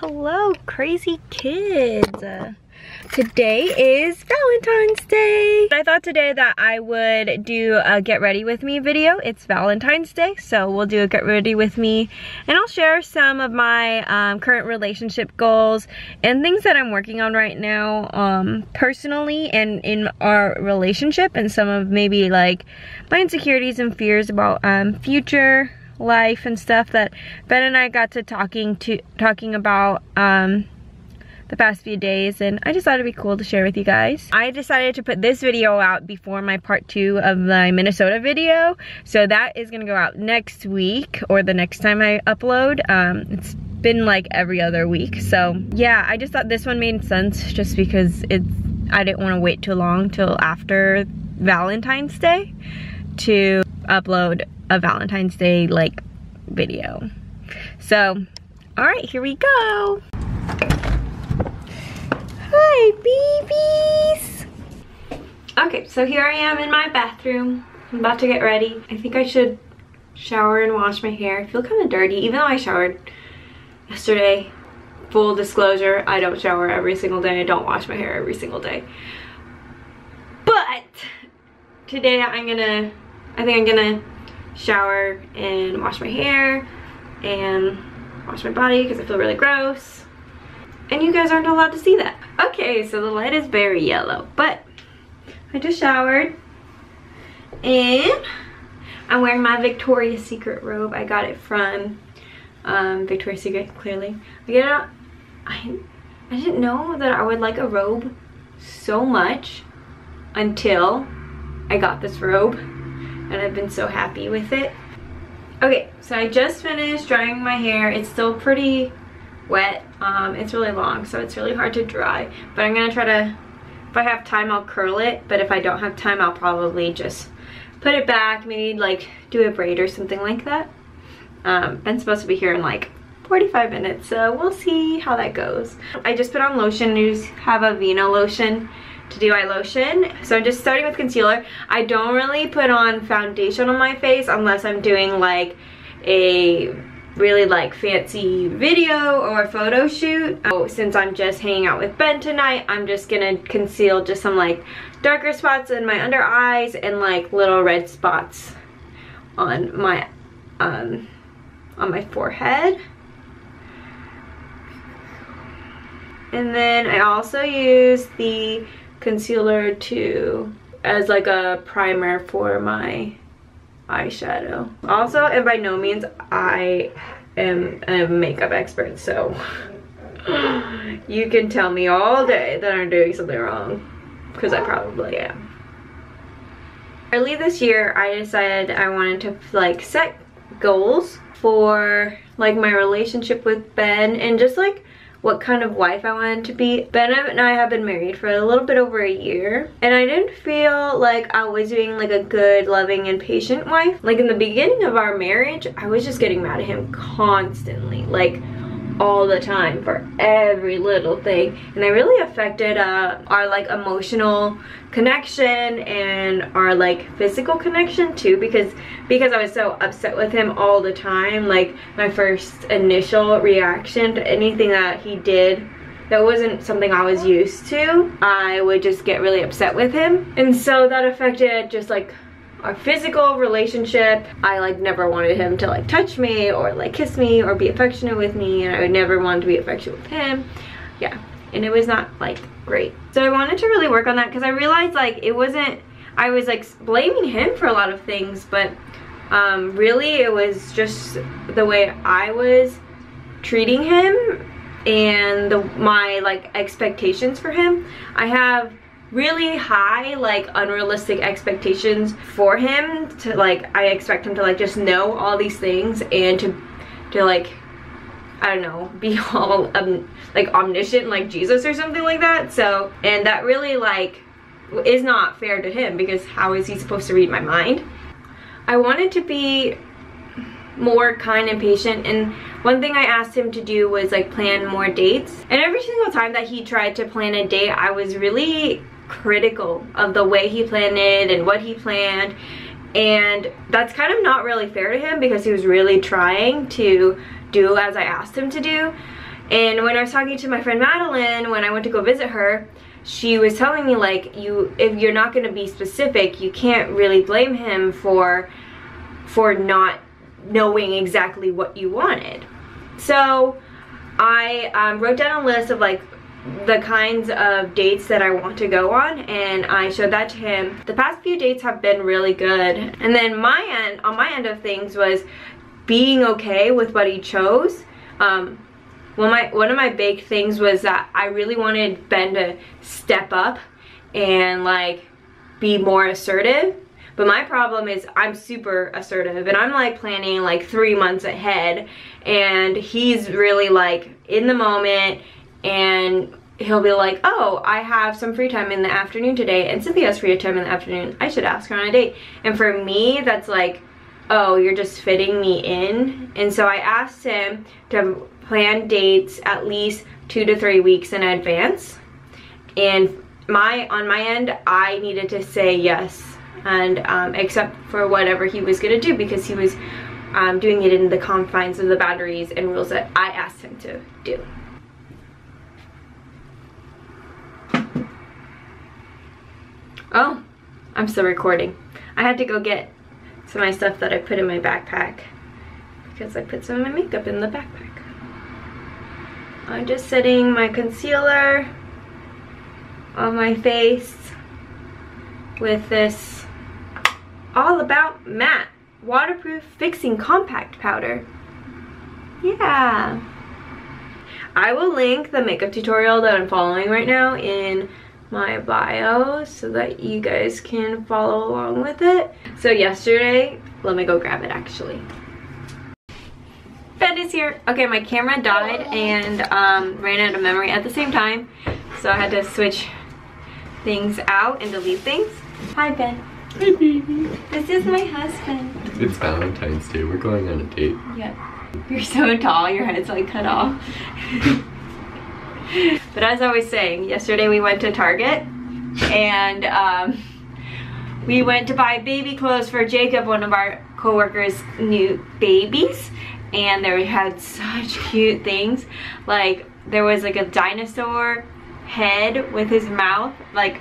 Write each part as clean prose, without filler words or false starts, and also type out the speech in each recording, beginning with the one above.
Hello, crazy kids. Today is Valentine's Day. I thought today that I would do a get ready with me video. It's Valentine's Day, so we'll do a get ready with me, and I'll share some of my current relationship goals and things that I'm working on right now personally and in our relationship, and some of maybe like my insecurities and fears about future life and stuff that Ben and I got to talking about the past few days, and I just thought it'd be cool to share with you guys. I decided to put this video out before my part 2 of my Minnesota video, so that is gonna go out next week or the next time I upload. It's been like every other week, so yeah, I just thought this one made sense just because I didn't want to wait too long till after Valentine's Day to upload a Valentine's Day like video. So all right, here we go. Hi babies. Okay, so here I am in my bathroom. I'm about to get ready. I think I should shower and wash my hair. I feel kind of dirty even though I showered yesterday. Full disclosure, I don't shower every single day. I don't wash my hair every single day, but today I think I'm gonna shower and wash my hair and wash my body because I feel really gross, and you guys aren't allowed to see that. Okay, so the light is very yellow, but I just showered and I'm wearing my Victoria's Secret robe. I got it from Victoria's Secret, clearly. I didn't know that I would like a robe so much until I got this robe, and I've been so happy with it. Okay, so I just finished drying my hair. It's still pretty wet. It's really long, so it's really hard to dry, but I'm gonna try to, if I have time I'll curl it, but if I don't have time I'll probably just put it back, maybe like do a braid or something like that. Ben's supposed to be here in like 45 minutes, so we'll see how that goes. I just put on lotion. I just have a Vino lotion to do eye lotion, so I'm just starting with concealer. I don't really put on foundation on my face unless I'm doing like a really like fancy video or photo shoot. So since I'm just hanging out with Ben tonight, I'm just gonna conceal just some like darker spots in my under eyes and like little red spots on my forehead. And then I also use the concealer as like a primer for my eyeshadow. Also, and by no means I am a makeup expert, so you can tell me all day that I'm doing something wrong, because I probably am. Early this year I decided I wanted to like set goals for like my relationship with Ben and just like what kind of wife I wanted to be. Ben and I have been married for a little bit over a year, and I didn't feel like I was being like a good, loving, and patient wife. Like in the beginning of our marriage, I was just getting mad at him constantly, like all the time for every little thing, and it really affected our like emotional connection and our like physical connection too, because I was so upset with him all the time. Like my first initial reaction to anything that he did that wasn't something I was used to, I would just get really upset with him, and so that affected just like our physical relationship. I like never wanted him to like touch me or like kiss me or be affectionate with me, and I would never want to be affectionate with him. Yeah, and it was not like great. So I wanted to really work on that, because I realized like it wasn't, I was like blaming him for a lot of things, but really it was just the way I was treating him and my like expectations for him. I have really high like unrealistic expectations for him to like, I expect him to like just know all these things and to like, I don't know, be all like omniscient like Jesus or something like that. So, and that really like is not fair to him, because how is he supposed to read my mind? I wanted to be more kind and patient, and one thing I asked him to do was like plan more dates, and every single time that he tried to plan a date, I was really critical of the way he planned it and what he planned, and that's kind of not really fair to him, because he was really trying to do as I asked him to do. And when I was talking to my friend Madeline, when I went to go visit her, she was telling me, like, if you're not going to be specific, you can't really blame him for not knowing exactly what you wanted. So I wrote down a list of like the kinds of dates that I want to go on, and I showed that to him. The past few dates have been really good, and then on my end of things was being okay with what he chose. One of my big things was that I really wanted Ben to step up and like be more assertive. But my problem is I'm super assertive, and I'm like planning like 3 months ahead, and he's really like in the moment, and he'll be like, oh, I have some free time in the afternoon today, and Cynthia has free time in the afternoon. I should ask her on a date. And for me, that's like, oh, you're just fitting me in. And so I asked him to plan dates at least 2 to 3 weeks in advance. And on my end, I needed to say yes, and except for whatever he was gonna do, because he was doing it in the confines of the boundaries and rules that I asked him to do. Oh, I'm still recording. I had to go get some of my stuff that I put in my backpack because I put some of my makeup in the backpack. I'm just setting my concealer on my face with this All About Matte Waterproof Fixing Compact Powder. Yeah. I will link the makeup tutorial that I'm following right now in my bio so that you guys can follow along with it. So yesterday, let me go grab it actually. Ben is here. Okay, my camera died and ran out of memory at the same time, so I had to switch things out and delete things. Hi, Ben. Hi, baby. This is my husband. It's Valentine's Day. We're going on a date. Yep. You're so tall, your head's like cut off. But as I was saying, yesterday we went to Target, and we went to buy baby clothes for Jacob, one of our co-workers' new babies, and they had such cute things. Like, there was like a dinosaur head with his mouth like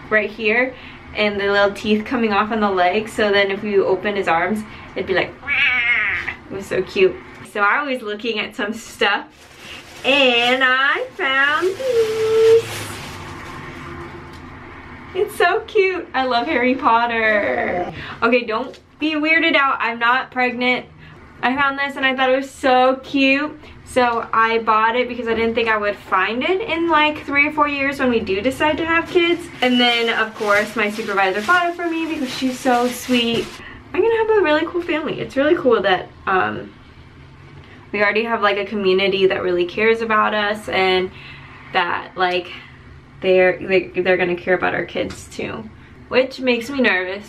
right here, and the little teeth coming off on the legs, so then if you open his arms, it'd be like, wah! It was so cute. So I was looking at some stuff, and I found these. It's so cute. I love Harry Potter. Okay, don't be weirded out. I'm not pregnant. I found this and I thought it was so cute. So I bought it because I didn't think I would find it in like 3 or 4 years when we do decide to have kids. And then of course my supervisor bought it for me because she's so sweet. I'm gonna have a really cool family. It's really cool that we already have like a community that really cares about us, and that like they're gonna care about our kids too, which makes me nervous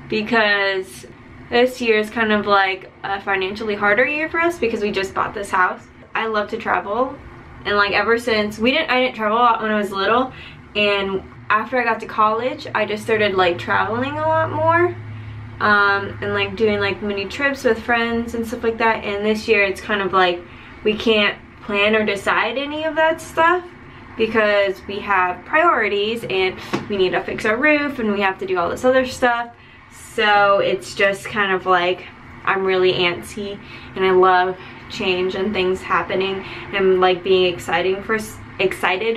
because this year is kind of like a financially harder year for us because we just bought this house. I love to travel, and like ever since I didn't travel a lot when I was little, and after I got to college I just started like traveling a lot more. And like doing like mini trips with friends and stuff like that, and this year it's kind of like we can't plan or decide any of that stuff because we have priorities and we need to fix our roof and we have to do all this other stuff. So it's just kind of like I'm really antsy, and I love change and things happening and like being excited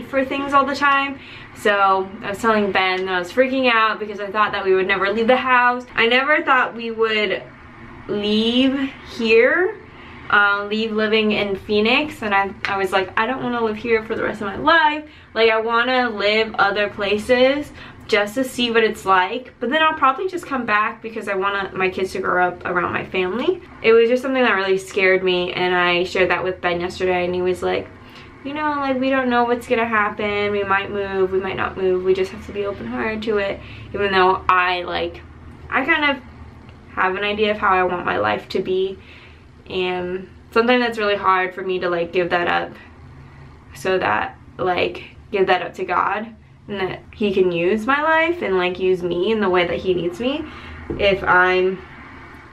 for things all the time. So I was telling Ben that I was freaking out because I thought that we would never leave the house. I never thought we would leave here, leave living in Phoenix, and I was like, I don't want to live here for the rest of my life. Like, I want to live other places just to see what it's like, but then I'll probably just come back because I want my kids to grow up around my family. It was just something that really scared me, and I shared that with Ben yesterday, and he was like, you know, like, we don't know what's gonna happen. We might move, we might not move. We just have to be open-hearted to it. Even though I kind of have an idea of how I want my life to be. And sometimes that's really hard for me to like give that up, so that like give that up to God, and that he can use my life and like use me in the way that he needs me, if I'm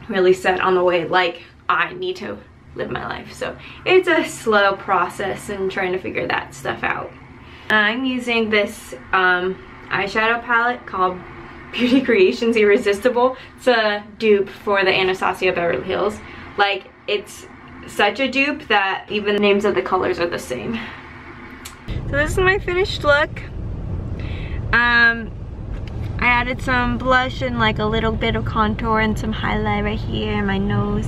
really set on the way like I need to live my life. So it's a slow process and trying to figure that stuff out. I'm using this eyeshadow palette called Beauty Creations Irresistible. It's a dupe for the Anastasia Beverly Hills. Like, it's such a dupe that even the names of the colors are the same. So this is my finished look. I added some blush and like a little bit of contour and some highlight right here in my nose.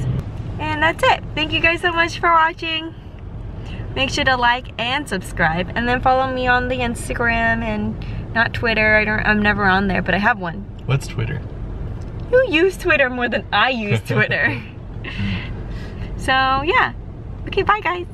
And that's it. Thank you guys so much for watching. Make sure to like and subscribe, and then follow me on the Instagram and not Twitter. I'm never on there, but I have one. What's Twitter? You use Twitter more than I use Twitter. So yeah. Okay, bye guys.